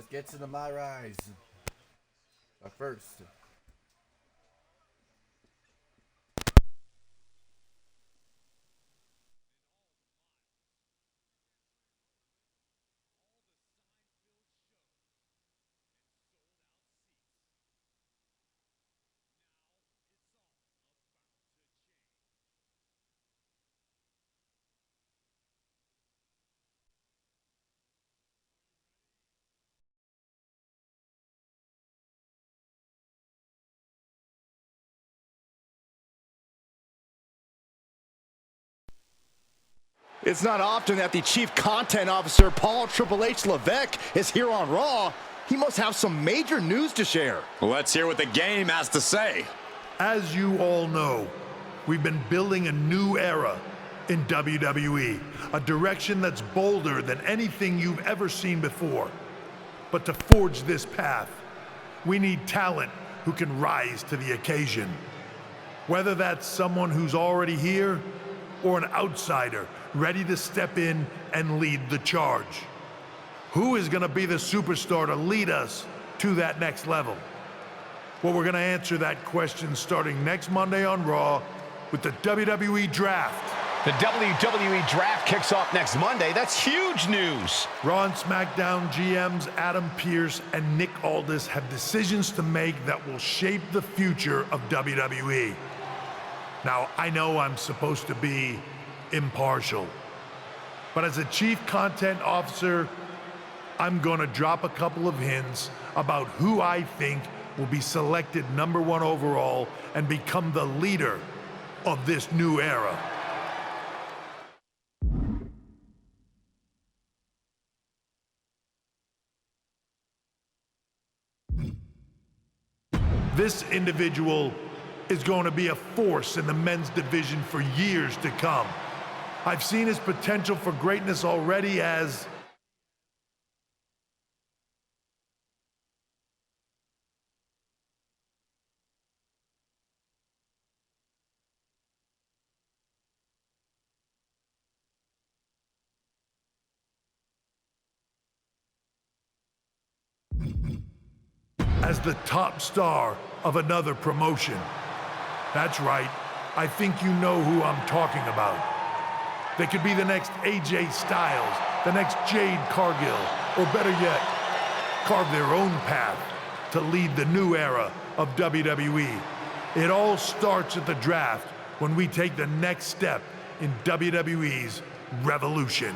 Let's get to the MyRise. But first, it's not often that the Chief Content Officer, Paul Triple H Levesque, is here on Raw. He must have some major news to share. Let's hear what the game has to say. As you all know, we've been building a new era in WWE, a direction that's bolder than anything you've ever seen before. But to forge this path, we need talent who can rise to the occasion. Whether that's someone who's already here or an outsider ready to step in and lead the charge. Who is gonna be the superstar to lead us to that next level? Well, we're gonna answer that question starting next Monday on Raw with the WWE Draft. The WWE Draft kicks off next Monday. That's huge news. Raw and SmackDown GMs Adam Pearce and Nick Aldis have decisions to make that will shape the future of WWE. Now, I know I'm supposed to be impartial, but as a Chief Content Officer, I'm gonna drop a couple of hints about who I think will be selected #1 overall and become the leader of this new era. This individual is going to be a force in the men's division for years to come. I've seen his potential for greatness already as the top star of another promotion. That's right, I think you know who I'm talking about. They could be the next AJ Styles, the next Jade Cargill, or better yet, carve their own path to lead the new era of WWE. It all starts at the draft when we take the next step in WWE's revolution.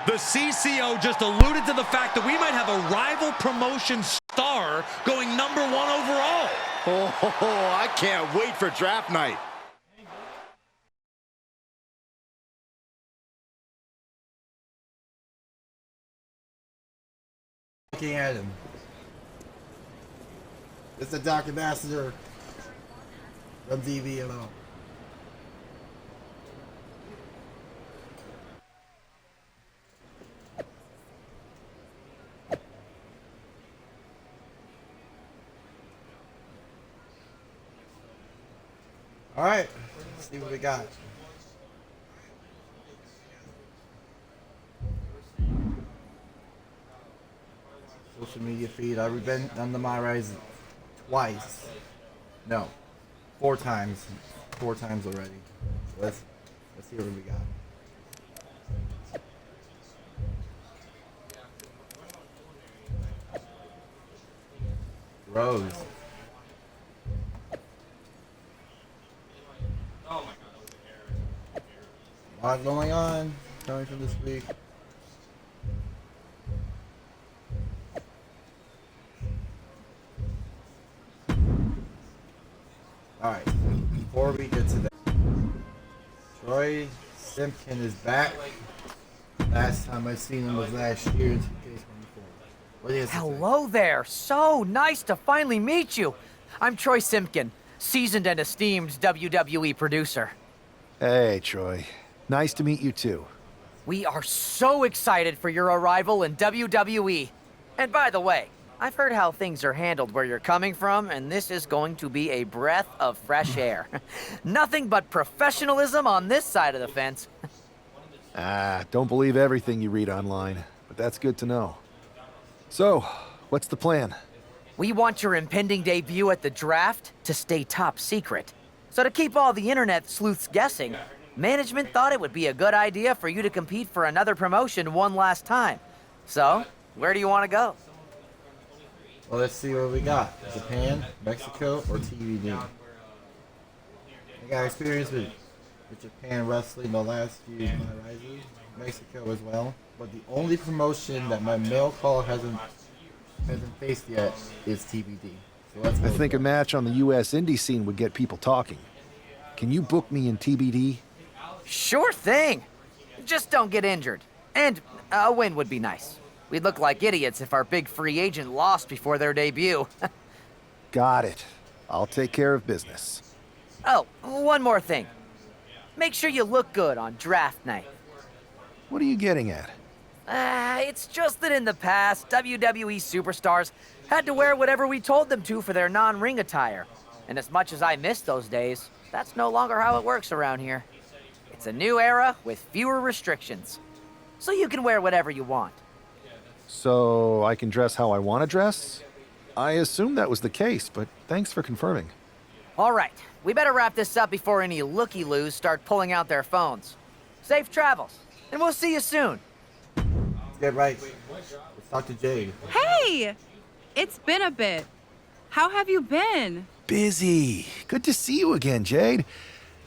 The CCO just alluded to the fact that we might have a rival promotion star going #1 overall. Oh, I can't wait for draft night. looking at him. It's the Dark Ambassador from DBMO. All right, let's see what we got. Social media feed. I've been on the MyRise twice. No, 4 times. 4 times already. So let's see what we got. Rose. A lot going on coming from this week. Alright, before we get to that, Troy Simpkin is back. Last time I seen him was last year in 2K24. What do you have to say? Hello there. So nice to finally meet you. I'm Troy Simpkin, seasoned and esteemed WWE producer. Hey, Troy. Nice to meet you too. We are so excited for your arrival in WWE. And by the way, I've heard how things are handled where you're coming from, and this is going to be a breath of fresh air. Nothing but professionalism on this side of the fence. Don't believe everything you read online, but that's good to know. So, What's the plan? We want your impending debut at the draft to stay top secret. So to keep all the internet sleuths guessing, management thought it would be a good idea for you to compete for another promotion one last time. So, where do you want to go? Well, let's see what we got. Japan, Mexico, or TBD. I got experience with Japan wrestling the last few MyRises, Mexico as well. But the only promotion that my male call hasn't faced yet is TBD. So let's go. I think a match on the U.S. indie scene would get people talking. Can you book me in TBD? Sure thing. Just don't get injured. And a win would be nice. We'd look like idiots if our big free agent lost before their debut. Got it. I'll take care of business. Oh, one more thing. Make sure you look good on draft night. What are you getting at? It's just that in the past, WWE superstars had to wear whatever we told them to for their non-ring attire. And as much as I miss those days, that's no longer how it works around here. It's a new era with fewer restrictions. So you can wear whatever you want. So I can dress how I want to dress? I assumed that was the case, but thanks for confirming. All right, we better wrap this up before any looky-loos start pulling out their phones. Safe travels, and we'll see you soon. Let's get right. Let's talk to Jade. Hey! It's been a bit. How have you been? Busy. Good to see you again, Jade.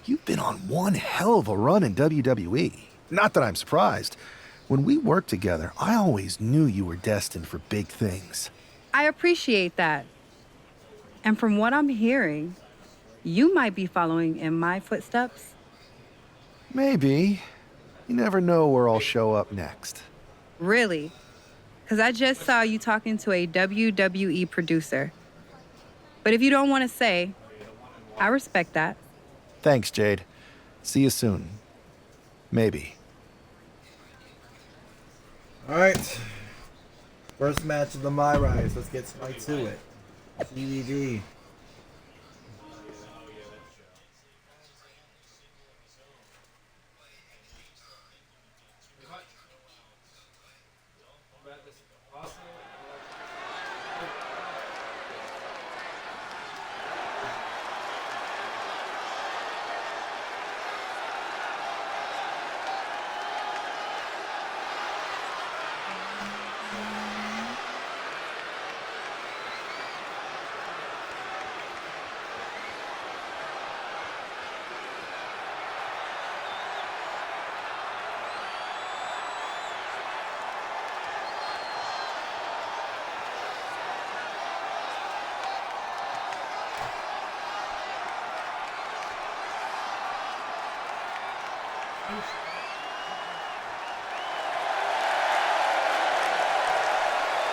You've been on one hell of a run in WWE. Not that I'm surprised. When we worked together, I always knew you were destined for big things. I appreciate that. And from what I'm hearing, you might be following in my footsteps. Maybe. You never know where I'll show up next. Really? Because I just saw you talking to a WWE producer. But if you don't want to say, I respect that. Thanks, Jade. See you soon. Maybe. Alright. First match of the MyRise. Let's get right to it. TBD.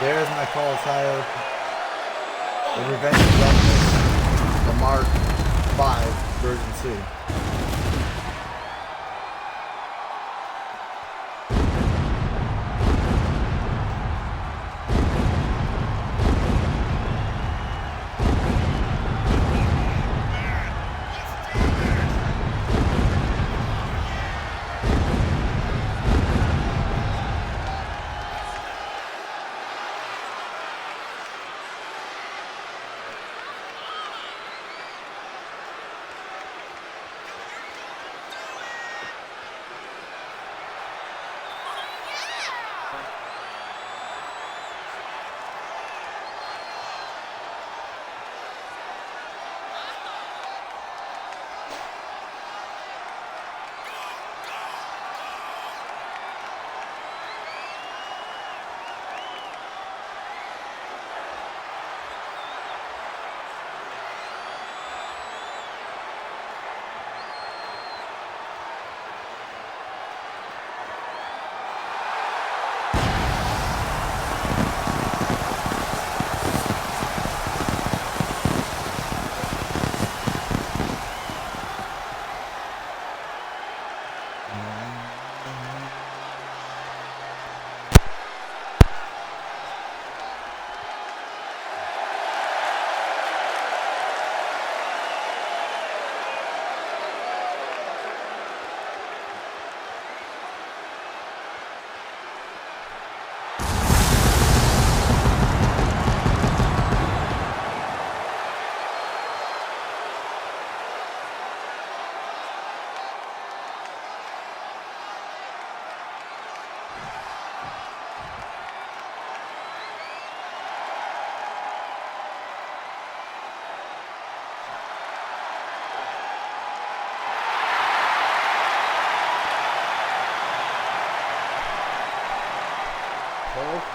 There's my call attire. The Revenge of Darkness, the Mark 5 version 2.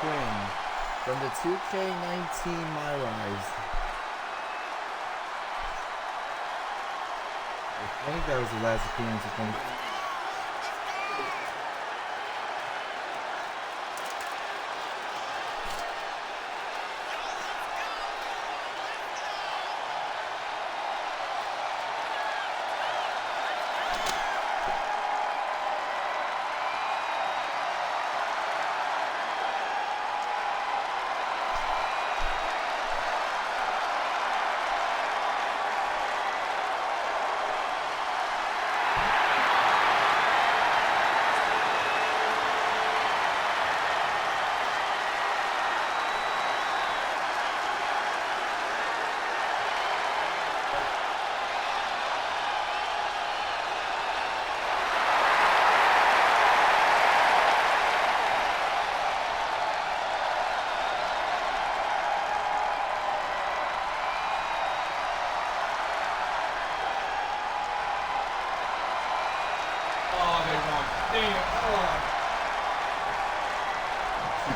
Quinn from the 2K19 MyRise. I think that was the last appearance, I think.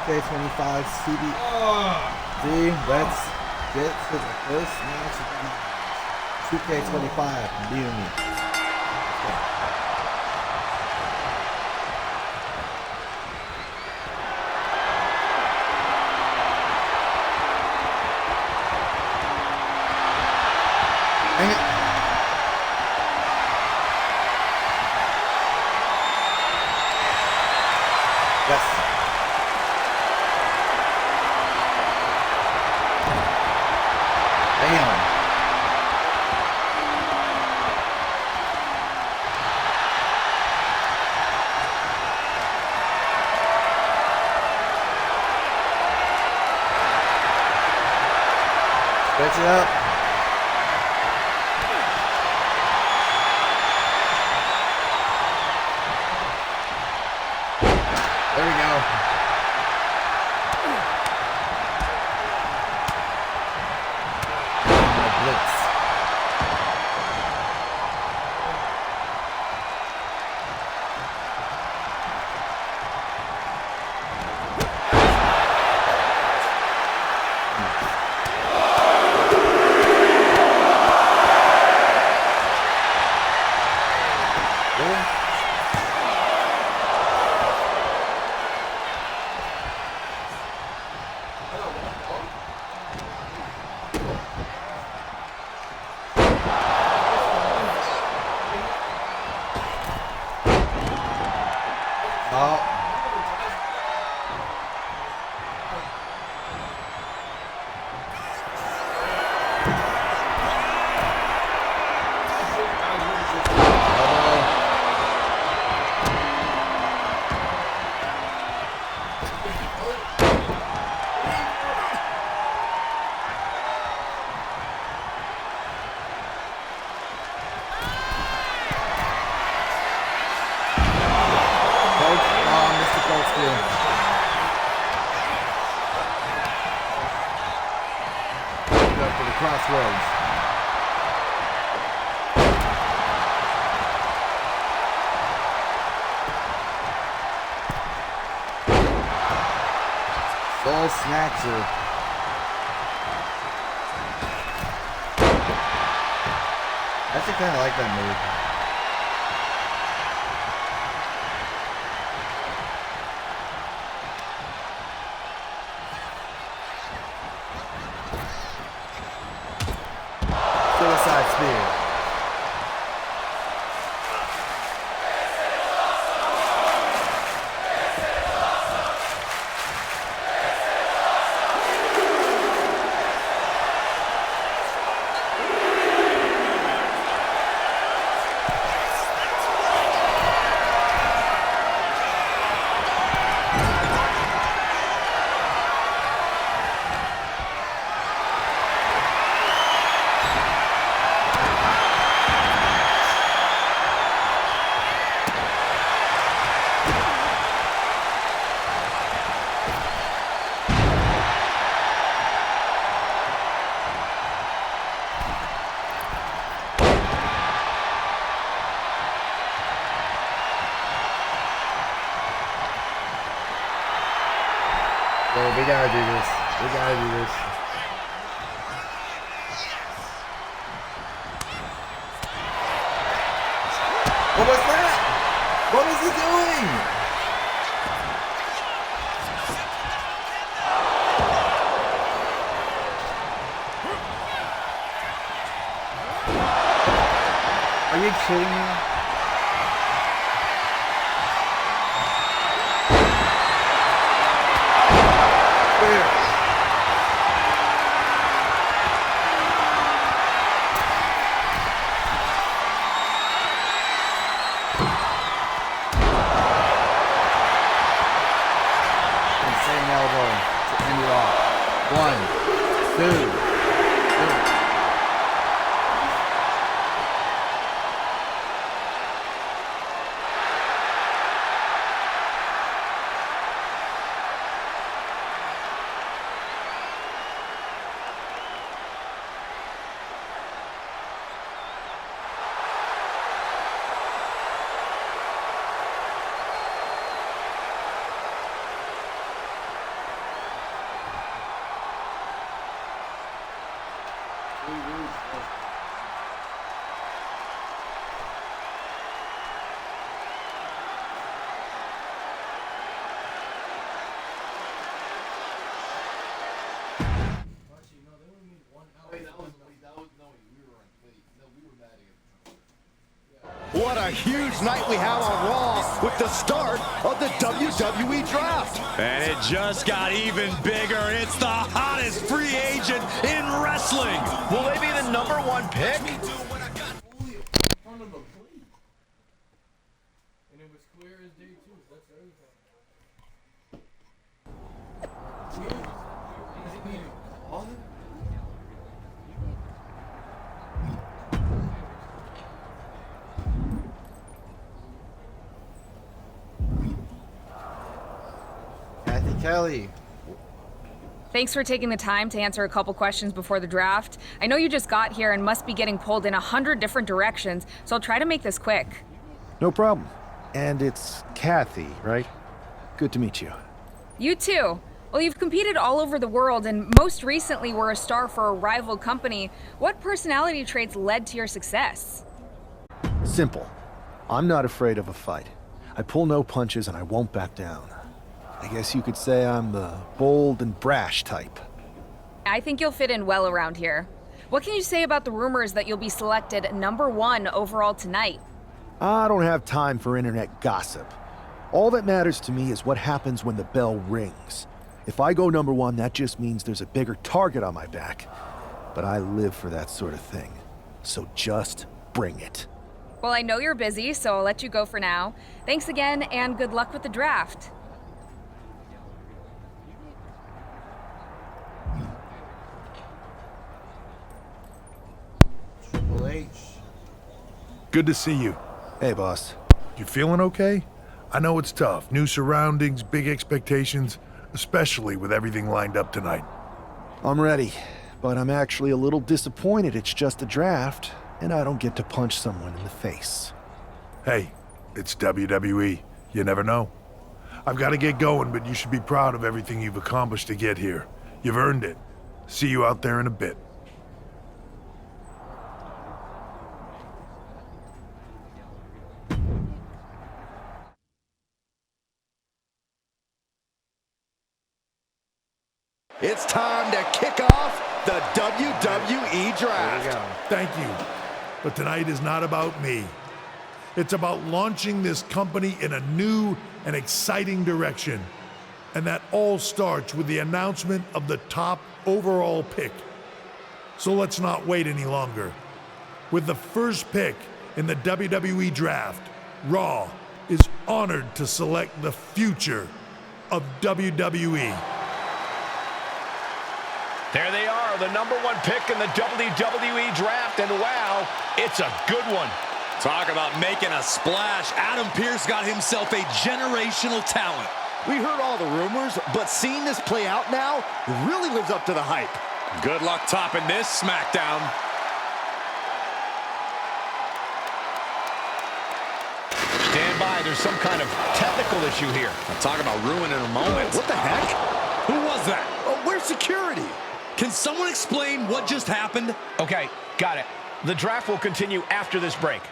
DBMO CAW. Let's get to the first match of the 2K25 Mutiny. Dang it. Yes. Damn. Stretch it up. There we go. Blitz. Crossroads. Soul Snatcher. I actually kind of like that move. Suicide Spear. We gotta do this. We gotta do this. What was that? What is he doing? Are you kidding me? Insane elbow to end it off. 1, 2, 3. What a huge night we have on Raw with the start of the WWE Draft. And it just got even bigger. It's the hottest free agent in wrestling. Will they be the #1 pick? Cathy Kelly. Thanks for taking the time to answer a couple questions before the draft. I know you just got here and must be getting pulled in 100 different directions, so I'll try to make this quick. No problem. And it's Cathy, right? Good to meet you. You too. Well, you've competed all over the world and most recently were a star for a rival company. What personality traits led to your success? Simple. I'm not afraid of a fight. I pull no punches and I won't back down. I guess you could say I'm the bold and brash type. I think you'll fit in well around here. What can you say about the rumors that you'll be selected #1 overall tonight? I don't have time for internet gossip. All that matters to me is what happens when the bell rings. If I go #1, that just means there's a bigger target on my back. But I live for that sort of thing. So just bring it. Well, I know you're busy, so I'll let you go for now. Thanks again, and good luck with the draft. Triple H. Good to see you. Hey, boss. You feeling okay? I know it's tough. New surroundings, big expectations, especially with everything lined up tonight. I'm ready, but I'm actually a little disappointed it's just a draft, and I don't get to punch someone in the face. Hey, it's WWE. You never know. I've got to get going, but you should be proud of everything you've accomplished to get here. You've earned it. See you out there in a bit. It's time to kick off the WWE Draft. Thank you. But tonight is not about me. It's about launching this company in a new and exciting direction. And that all starts with the announcement of the top overall pick. So let's not wait any longer. With the first pick in the WWE Draft, Raw is honored to select the future of WWE. There they are, the #1 pick in the WWE Draft, and wow, it's a good one. Talk about making a splash. Adam Pearce got himself a generational talent. We heard all the rumors, but seeing this play out now really lives up to the hype. Good luck topping this SmackDown. Stand by, there's some kind of technical issue here. Talk about ruining a moment. What the heck? Who was was that? Oh, where's security? Can someone explain what just happened? Okay, got it. The draft will continue after this break.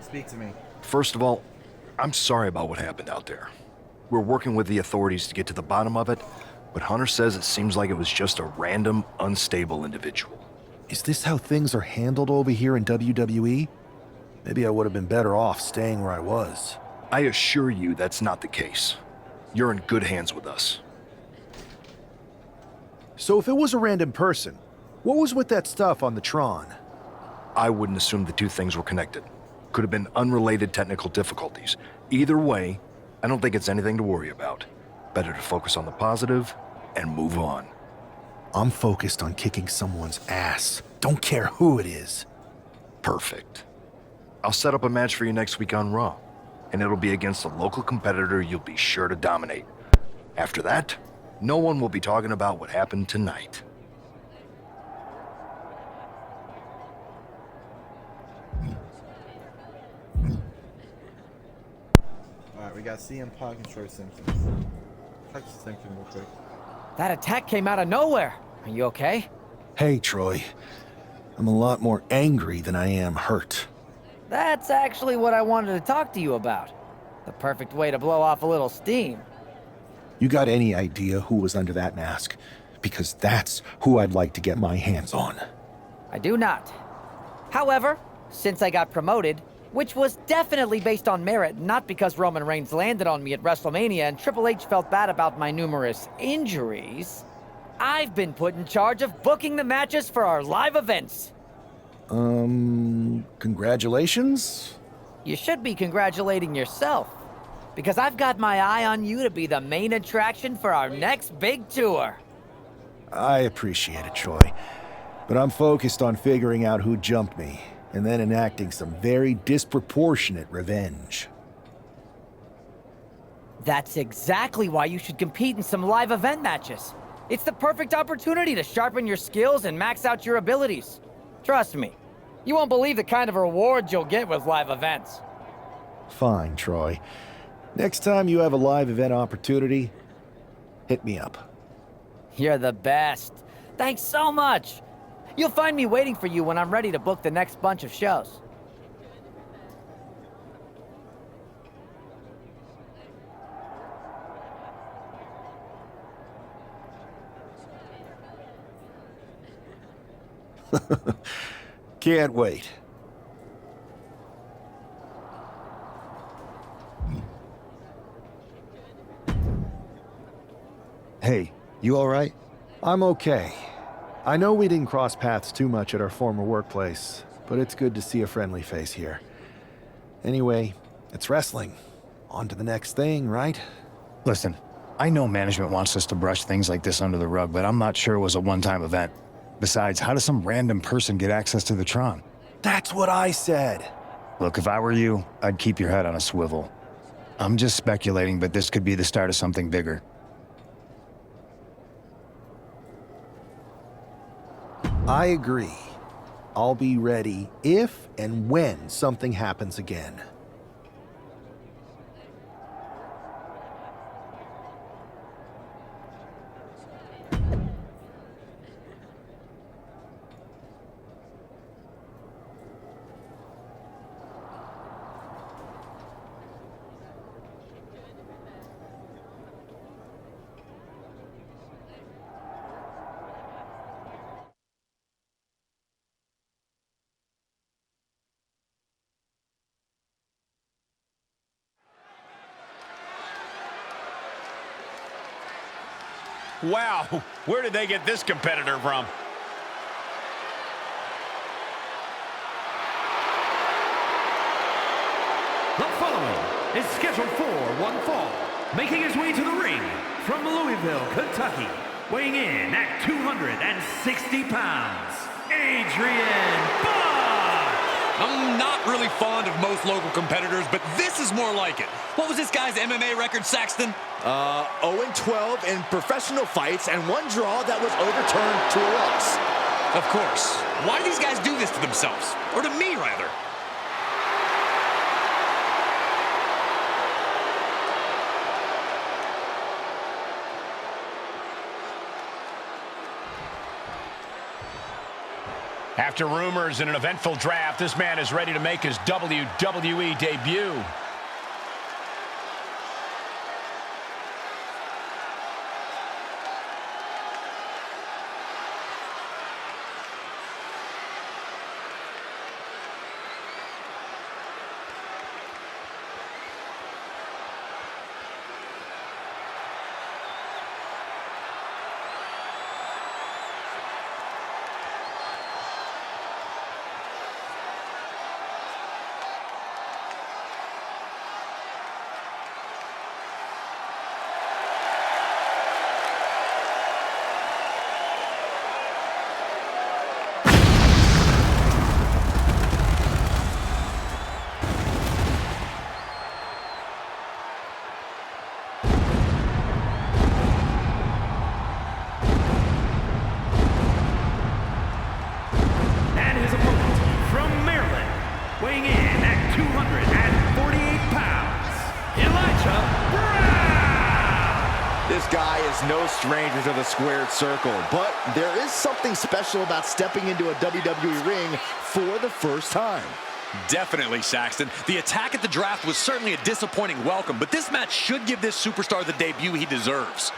Speak to me. First of all, I'm sorry about what happened out there. We're working with the authorities to get to the bottom of it, but Hunter says it seems like it was just a random, unstable individual. Is this how things are handled over here in WWE? Maybe I would have been better off staying where I was. I assure you that's not the case. You're in good hands with us. So if it was a random person, what was with that stuff on the Tron? I wouldn't assume the two things were connected. Could have been unrelated technical difficulties. Either way, I don't think it's anything to worry about. Better to focus on the positive and move on. I'm focused on kicking someone's ass. Don't care who it is. Perfect. I'll set up a match for you next week on Raw, and it'll be against a local competitor you'll be sure to dominate. After that, no one will be talking about what happened tonight. Alright, we got CM Punk and Troy Simpkin. Check Simpkin real quick. That attack came out of nowhere. Are you okay? Hey, Troy. I'm a lot more angry than I am hurt. That's actually what I wanted to talk to you about. The perfect way to blow off a little steam. You got any idea who was under that mask? Because that's who I'd like to get my hands on. I do not. However, since I got promoted, which was definitely based on merit, not because Roman Reigns landed on me at WrestleMania and Triple H felt bad about my numerous injuries, I've been put in charge of booking the matches for our live events. Congratulations? You should be congratulating yourself, because I've got my eye on you to be the main attraction for our next big tour. I appreciate it, Troy. But I'm focused on figuring out who jumped me, and then enacting some very disproportionate revenge. That's exactly why you should compete in some live event matches. It's the perfect opportunity to sharpen your skills and max out your abilities. Trust me, you won't believe the kind of rewards you'll get with live events. Fine, Troy. Next time you have a live event opportunity, hit me up. You're the best. Thanks so much. You'll find me waiting for you when I'm ready to book the next bunch of shows. Can't wait. Hey, you all right? I'm okay. I know we didn't cross paths too much at our former workplace, but it's good to see a friendly face here. Anyway, it's wrestling. On to the next thing, right? Listen, I know management wants us to brush things like this under the rug, but I'm not sure it was a one-time event. Besides, how does some random person get access to the Tron? That's what I said. Look, if I were you, I'd keep your head on a swivel. I'm just speculating, but this could be the start of something bigger. I agree. I'll be ready if and when something happens again. Wow, where did they get this competitor from? The following is scheduled for one fall, making his way to the ring from Louisville, Kentucky, weighing in at 260 pounds, Adrian. I'm not really fond of most local competitors, but this is more like it. What was this guy's MMA record, Saxton? 0-12 in professional fights and one draw that was overturned to a loss. Of course. Why do these guys do this to themselves? Or to me, rather? After rumors in an eventful draft, this man is ready to make his WWE debut. Weighing in at 248 pounds, Elijah Brown! This guy is no stranger to the squared circle, but there is something special about stepping into a WWE ring for the first time. Definitely, Saxton. The attack at the draft was certainly a disappointing welcome, but this match should give this superstar the debut he deserves.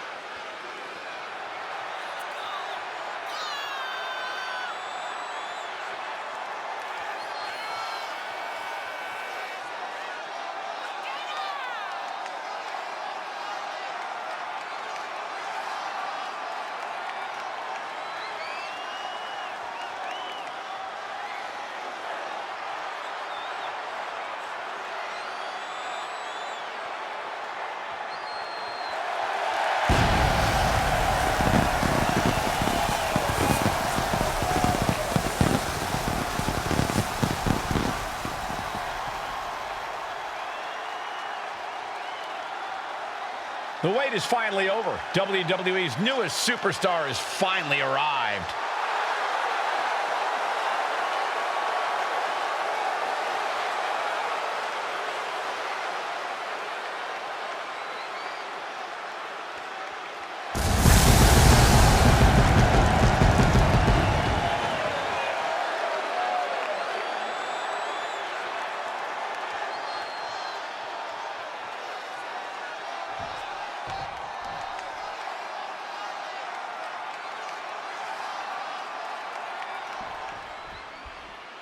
The wait is finally over. WWE's newest superstar has finally arrived.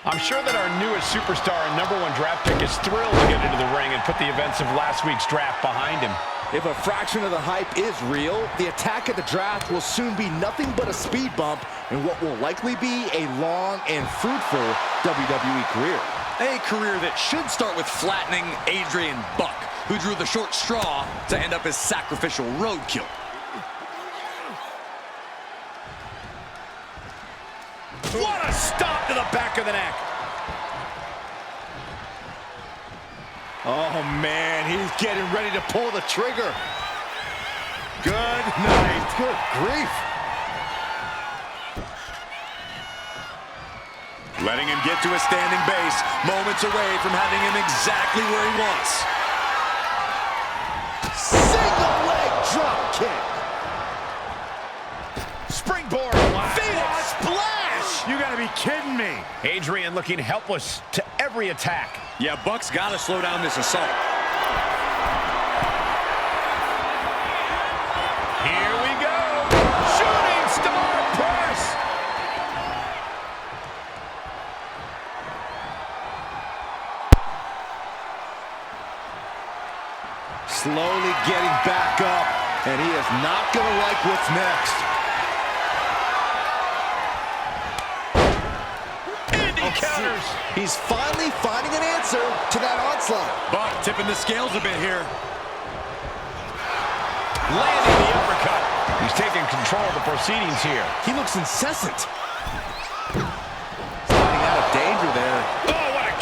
I'm sure that our newest superstar and #1 draft pick is thrilled to get into the ring and put the events of last week's draft behind him. If a fraction of the hype is real, the attack at the draft will soon be nothing but a speed bump in what will likely be a long and fruitful WWE career. A career that should start with flattening Adrian Buck, who drew the short straw to end up as sacrificial roadkill. What a stop to the back of the neck. Oh, man, he's getting ready to pull the trigger. Good night. Good grief. Letting him get to a standing base, moments away from having him exactly where he wants. Single leg drop kick. Springboard. Phoenix splash. You gotta be kidding me. Adrian looking helpless to every attack. Yeah, Buck's gotta slow down this assault. Here we go. Shooting star Pearce. Slowly getting back up, and he is not gonna like what's next. Counters. He's finally finding an answer to that onslaught. Buck tipping the scales a bit here. Landing the uppercut. He's taking control of the proceedings here. He looks incessant. Sliding out of danger there. Oh, what a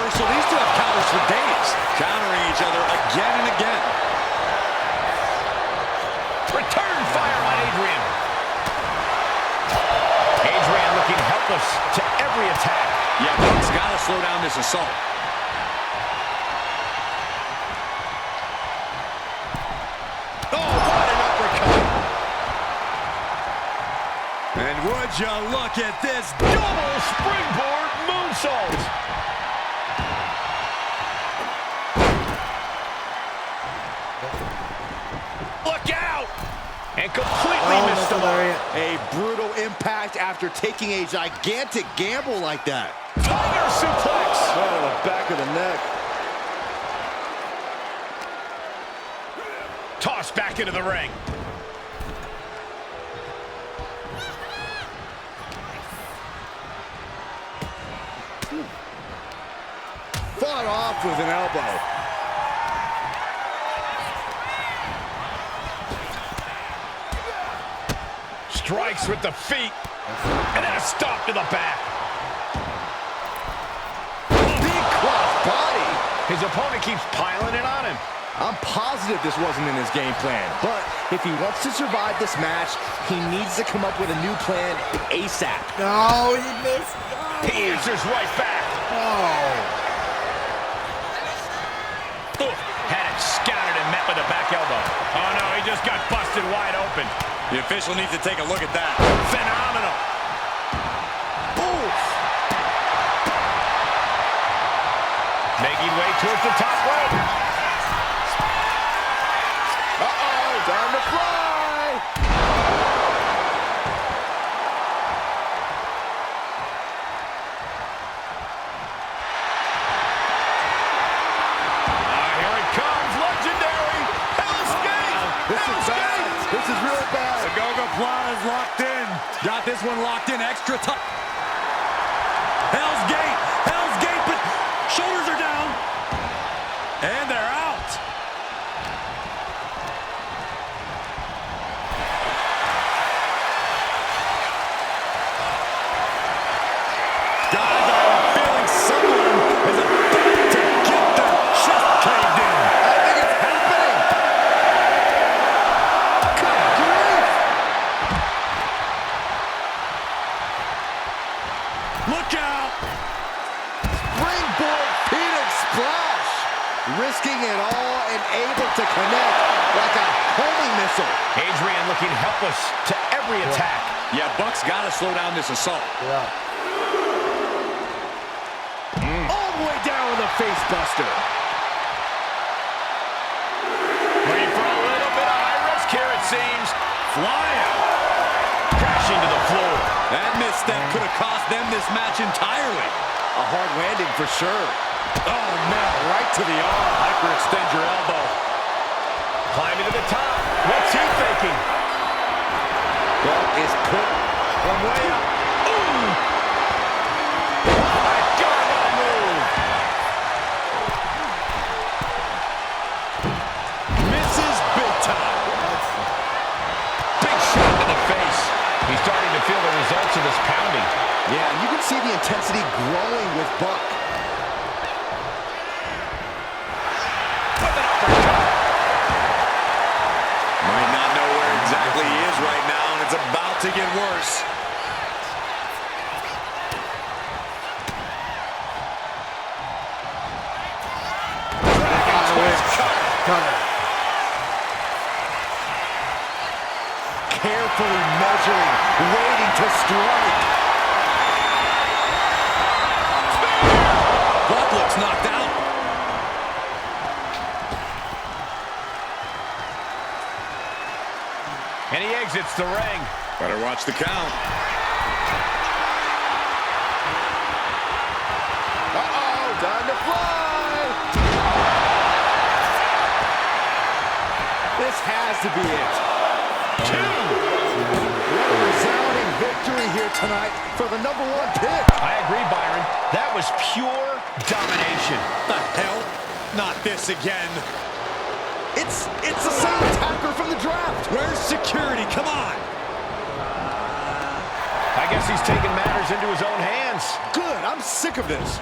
reversal. These two have counters for days, countering each other again and again. Return fire on Adrian. Adrian looking helpless to every attack. Yeah, Buck's got to slow down this assault. Oh, what an uppercut. And would you look at this Double springboard moonsault. Look out! And completely missed the mark. A brutal impact after taking a gigantic gamble like that. Tiger suplex. Oh, the back of the neck. Tossed back into the ring. Fought off with an elbow. Strikes with the feet. And then a stop to the back. Big cross body. His opponent keeps piling it on him. I'm positive this wasn't in his game plan, but if he wants to survive this match, he needs to come up with a new plan ASAP. No, he missed. He answers right back. Ooh, had it scouted and met with a back elbow. Oh no, he just got busted wide open. The official needs to take a look at that. Phenomenal. Oof. Making way towards the top rope. Uh-oh, time to fly. Here it comes, legendary. Hell's Gate. This is bad. This is real bad. The Goga Plana's locked in. Got this one locked in extra tight. Hell's Gate. Hell's Gate, but shoulders are down. And they're out. Guys, I'm feeling someone is about to get their chest caved in. I think it's happening. Good grief. Look out. Springboard Phoenix splash. Risking it all and able to connect like a homing missile. Adrian looking helpless to every attack. Yeah, Buck's got to slow down this assault. Yeah. All the way down with a face buster. Ready for a little bit of high risk here, it seems. Flying. Crashing to the floor. That misstep could have cost them this match entirely. A hard landing for sure. Oh, no, right to the arm. Hyperextend your elbow. Climbing to the top. What's he thinking? Belt is put from way up. Ooh! Oh my God, what a move! Misses big time. Big shot to the face. He's starting to feel the results of this pounding. Yeah, you can see the intensity growing with Buck. With an uppercut. Might not know where exactly he is right now, and it's about to get worse. Dragon twist cutter. Carefully measuring, waiting to strike. Buck looks knocked out. And he exits the ring. Better watch the count. Uh-oh, time to fly. This has to be it. Two. What a resounding victory here tonight for the #1 pick. I agree, Byron. That was pure domination. The hell? Not this again. It's the same attacker from the draft. Where's security? Come on. I guess he's taking matters into his own hands. Good, I'm sick of this.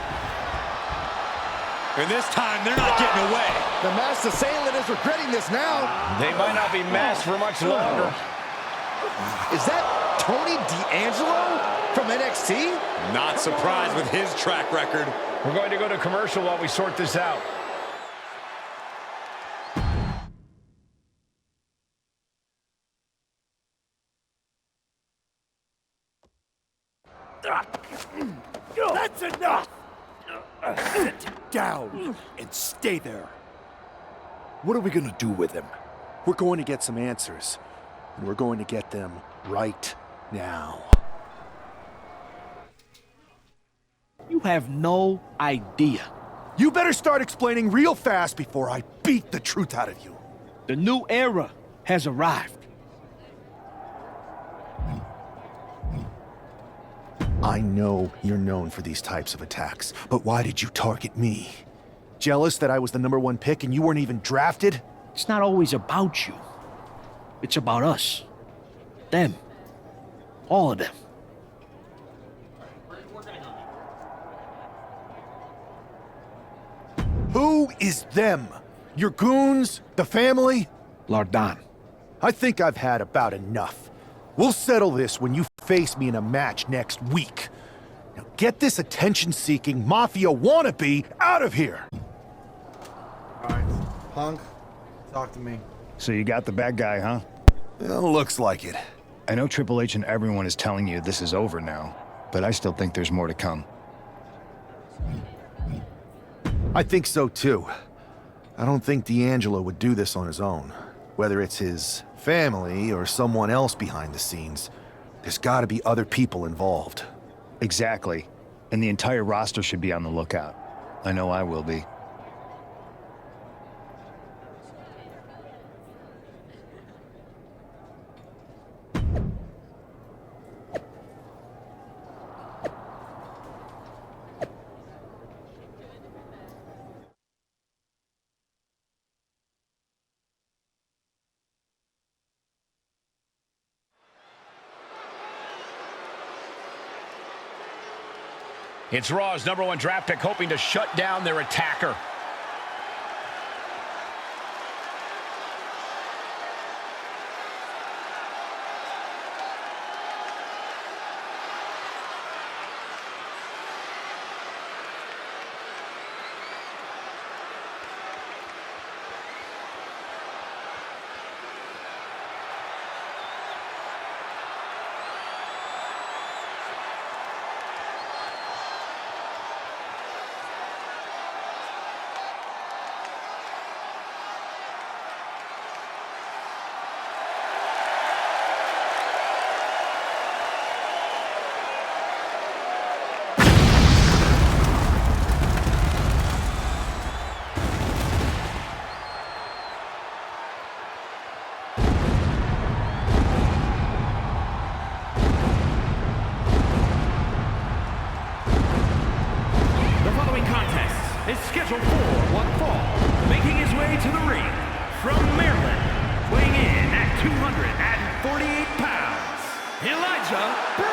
And this time, they're not getting away. The masked assailant is regretting this now. They might not be masked for much longer. Is that Tony D'Angelo from NXT? Not surprised with his track record. We're going to go to commercial while we sort this out. That's enough! Sit down and stay there. What are we gonna do with him? We're going to get some answers, and we're going to get them right now. You have no idea. You better start explaining real fast before I beat the truth out of you. The new era has arrived. I know you're known for these types of attacks, but why did you target me? Jealous that I was the #1 pick and you weren't even drafted? It's not always about you. It's about us. Them. All of them. Who is them? Your goons? The family? Lardon. I think I've had about enough. We'll settle this when you face me in a match next week. Now get this attention-seeking mafia wannabe out of here! Alright, Punk, talk to me. So you got the bad guy, huh? Well, looks like it. I know Triple H and everyone is telling you this is over now, but I still think there's more to come. I think so too. I don't think D'Angelo would do this on his own. Whether it's his family or someone else behind the scenes, there's gotta be other people involved. Exactly. And the entire roster should be on the lookout. I know I will be. It's Raw's #1 draft pick hoping to shut down their attacker. is scheduled for one fall, making his way to the ring from Maryland, weighing in at 248 pounds, Elijah Brown!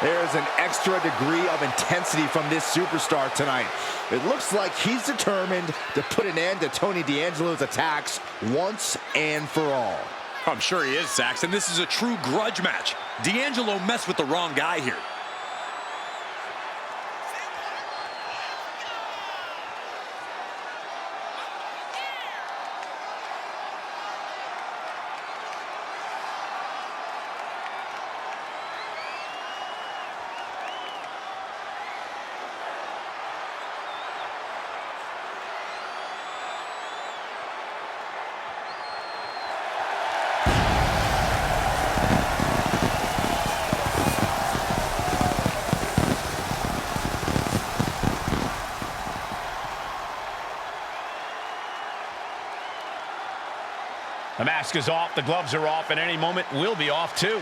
There's an extra degree of intensity from this superstar tonight. It looks like he's determined to put an end to Tony D'Angelo's attacks once and for all. I'm sure he is, Saxton. This is a true grudge match. D'Angelo messed with the wrong guy here. The mask is off, the gloves are off, and any moment we'll be off too.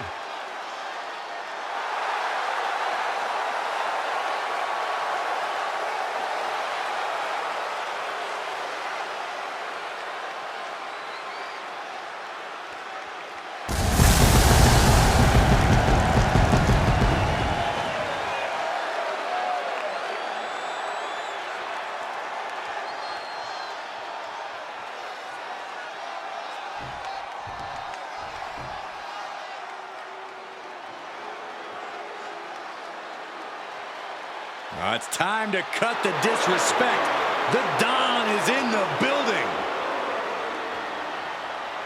It's time to cut the disrespect. The Don is in the building.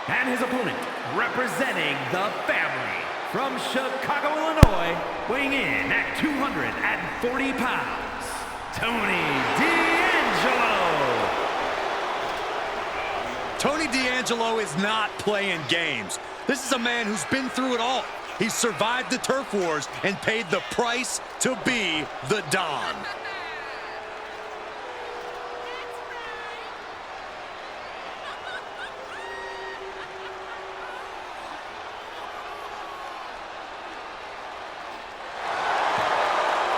And his opponent, representing the family, from Chicago, Illinois, weighing in at 240 pounds, Tony D'Angelo. Tony D'Angelo is not playing games. This is a man who's been through it all. He's survived the turf wars and paid the price to be the Don.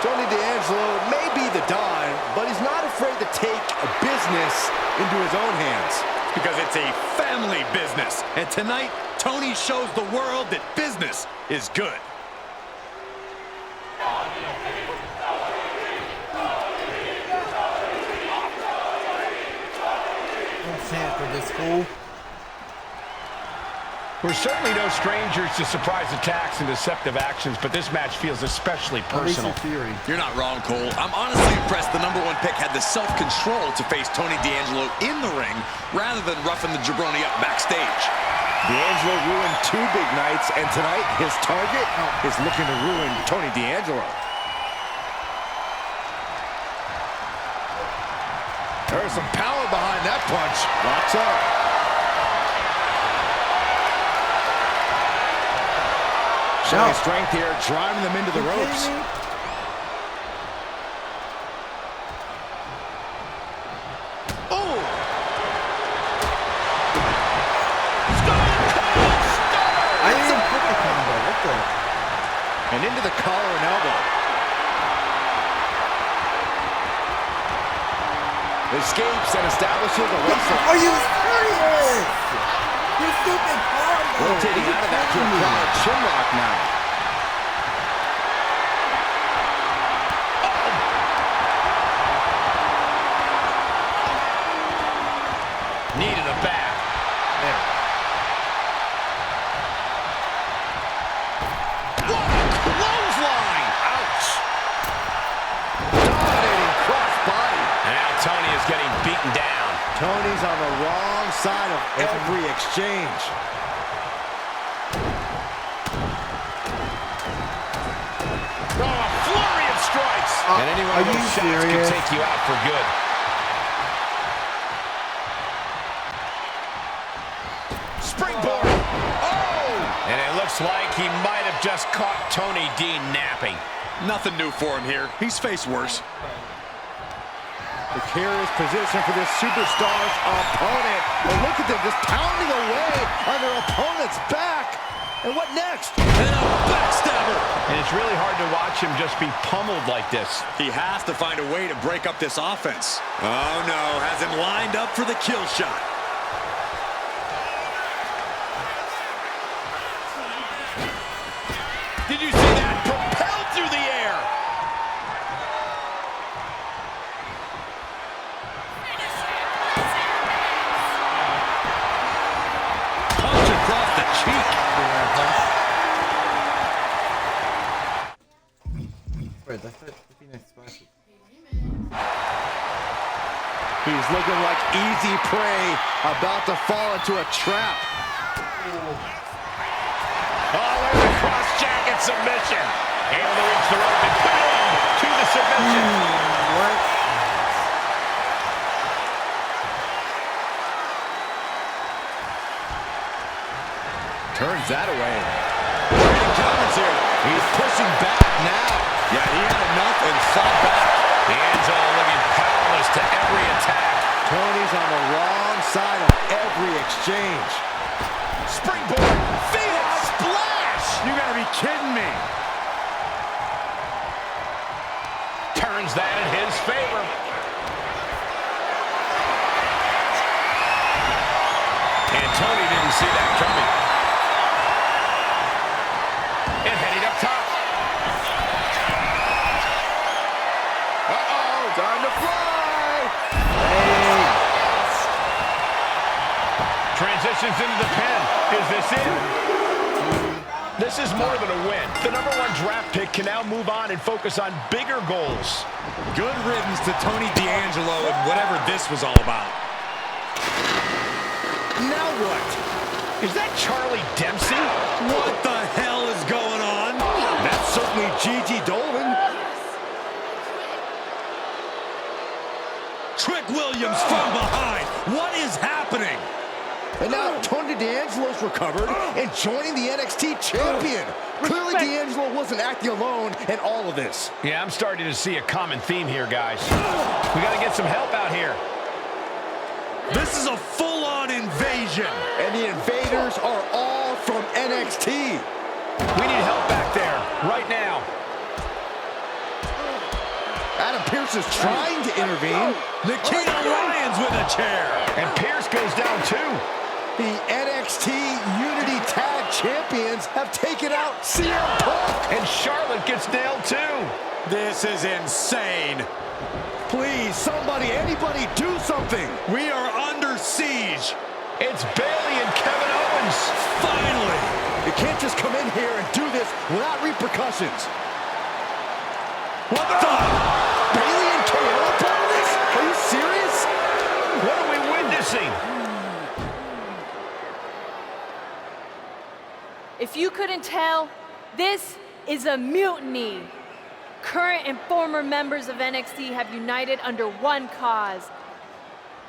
Tony D'Angelo may be the Don, but he's not afraid to take a business into his own hands. Because it's a family business. And tonight, Tony shows the world that business is good. For this fool. We're certainly no strangers to surprise attacks and deceptive actions, but this match feels especially personal. You're not wrong, Cole. I'm honestly impressed the #1 pick had the self-control to face Tony D'Angelo in the ring rather than roughing the jabroni up backstage. D'Angelo ruined 2 big nights, and tonight his target is looking to ruin Tony D'Angelo. There's some power behind that punch. Locks up. Showing strength here, driving them into the ropes. Oh! I didn't even put the combo. What the? And into the collar and elbow. Escapes and establishes a waistlock. Are you serious? You stupid combo. Rotating out of that to a chin lock now. Needed a back. There. What a clothesline! Ouch! Dominating cross body. Now Tony is getting beaten down. Tony's on the wrong side of every exchange. Oh, a flurry of strikes. And any one of those shots can take you out for good. Springboard. Oh! And it looks like he might have just caught Tony D napping. Nothing new for him here. He's faced worse. Precarious position for this superstar's opponent. And look at them just pounding away on their opponent's back. And what next? And a backstabber. And it's really hard to watch him just be pummeled like this. He has to find a way to break up this offense. Oh no, has him lined up for the kill shot. Did you see that? Propelled through the air. Punch across the cheek. Wait, that's it. Next spot. He's looking like easy prey, about to fall into a trap. Oh, there's a cross-jacket submission. Able to reach the rope and boom! To the submission. What? Turns that away. Great counters here. He's pushing back now. Yeah, he had enough and fought back. Angelo looking powerless to every attack. Tony's on the wrong side of every exchange. Springboard. Phoenix splash. You gotta be kidding me. Turns that in his favor. And Tony didn't see that coming. And heading up top. Uh-oh, time to fly. Hey. Transitions into the pin. Is this it? This is more than a win. The #1 draft pick can now move on and focus on bigger goals. Good riddance to Tony D'Angelo and whatever this was all about. Now what? Is that Charlie Dempsey? What the hell is going on? That's certainly Gigi Dolan. Trick Williams from behind. What is happening? And now Tony D'Angelo's recovered and joining the NXT champion. Clearly D'Angelo wasn't acting alone in all of this. Yeah, I'm starting to see a common theme here, guys. We got to get some help out here. This is a full-on invasion. And the invaders are all from NXT. We need help back there, right now. Adam Pearce is trying to intervene. Nikita Lyons with a chair. And Pearce goes down too. The NXT Unity Tag Champions have taken out CM Punk. And Charlotte gets nailed too. This is insane. Please, somebody, anybody, do something. We are under siege. It's Bayley and Kevin Owens. Finally. You can't just come in here and do this without repercussions. What the? Bayley and KO are part of this? Are you serious? What are we witnessing? If you couldn't tell, this is a mutiny. Current and former members of NXT have united under one cause.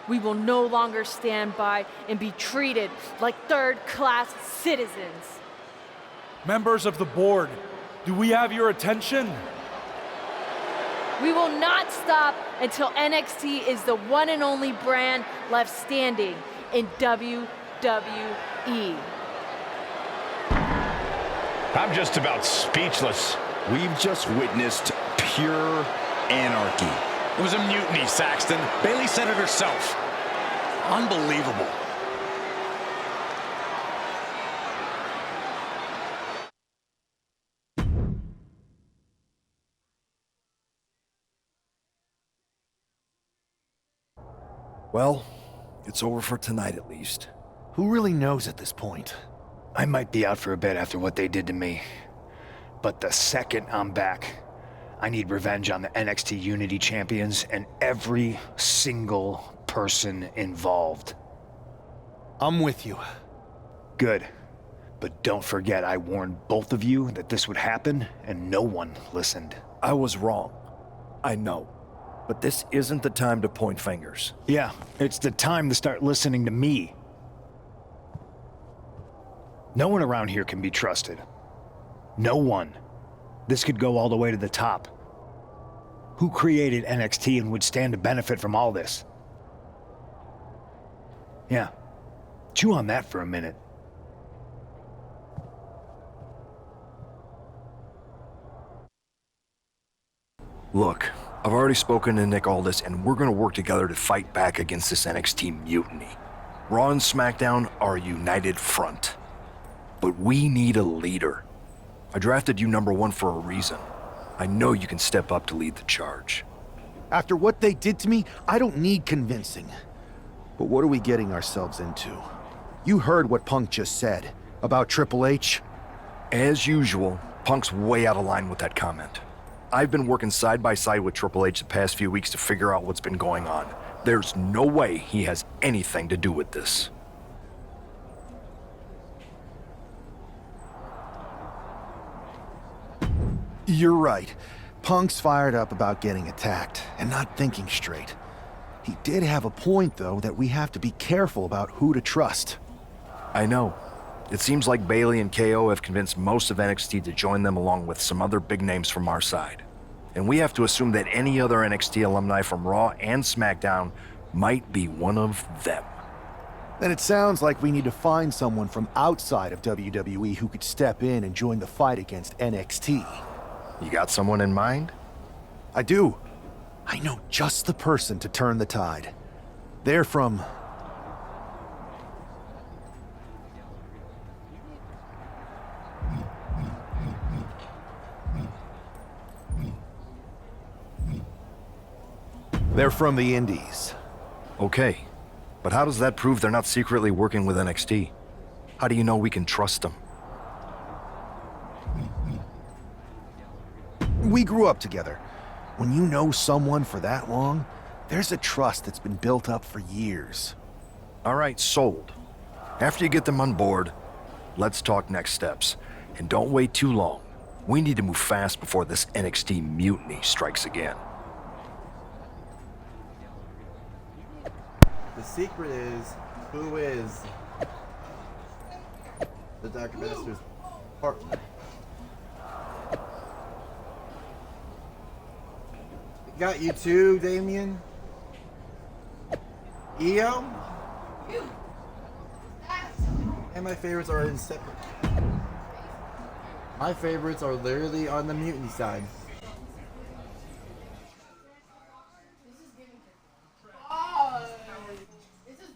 We will no longer stand by and be treated like third-class citizens. Members of the board, do we have your attention? We will not stop until NXT is the one and only brand left standing in WWE. I'm just about speechless. We've just witnessed pure anarchy. It was a mutiny, Saxton. Bayley said it herself. Unbelievable. Well, it's over for tonight at least. Who really knows at this point? I might be out for a bit after what they did to me. But the second I'm back, I need revenge on the NXT Unity Champions and every single person involved. I'm with you. Good. But don't forget I warned both of you that this would happen, and no one listened. I was wrong. I know. But this isn't the time to point fingers. Yeah, it's the time to start listening to me. No one around here can be trusted. No one. This could go all the way to the top. Who created NXT and would stand to benefit from all this? Yeah. Chew on that for a minute. Look, I've already spoken to Nick Aldis, and we're gonna work together to fight back against this NXT mutiny. Raw and SmackDown are a united front. But we need a leader. I drafted you #1 for a reason. I know you can step up to lead the charge. After what they did to me, I don't need convincing. But what are we getting ourselves into? You heard what Punk just said about Triple H. As usual, Punk's way out of line with that comment. I've been working side by side with Triple H the past few weeks to figure out what's been going on. There's no way he has anything to do with this. You're right. Punk's fired up about getting attacked and not thinking straight. He did have a point, though, that we have to be careful about who to trust. I know. It seems like Bayley and KO have convinced most of NXT to join them along with some other big names from our side. And we have to assume that any other NXT alumni from Raw and SmackDown might be one of them. Then it sounds like we need to find someone from outside of WWE who could step in and join the fight against NXT. You got someone in mind? I do. I know just the person to turn the tide. They're from... They're from the Indies. Okay, but how does that prove they're not secretly working with NXT? How do you know we can trust them? We grew up together. When you know someone for that long, there's a trust that's been built up for years. All right, sold. After you get them on board, let's talk next steps. And don't wait too long. We need to move fast before this NXT mutiny strikes again. The secret is, who is the Dark Master's partner? Got you too, Damien. EO? And my favorites are in separate. My favorites are literally on the mutiny side.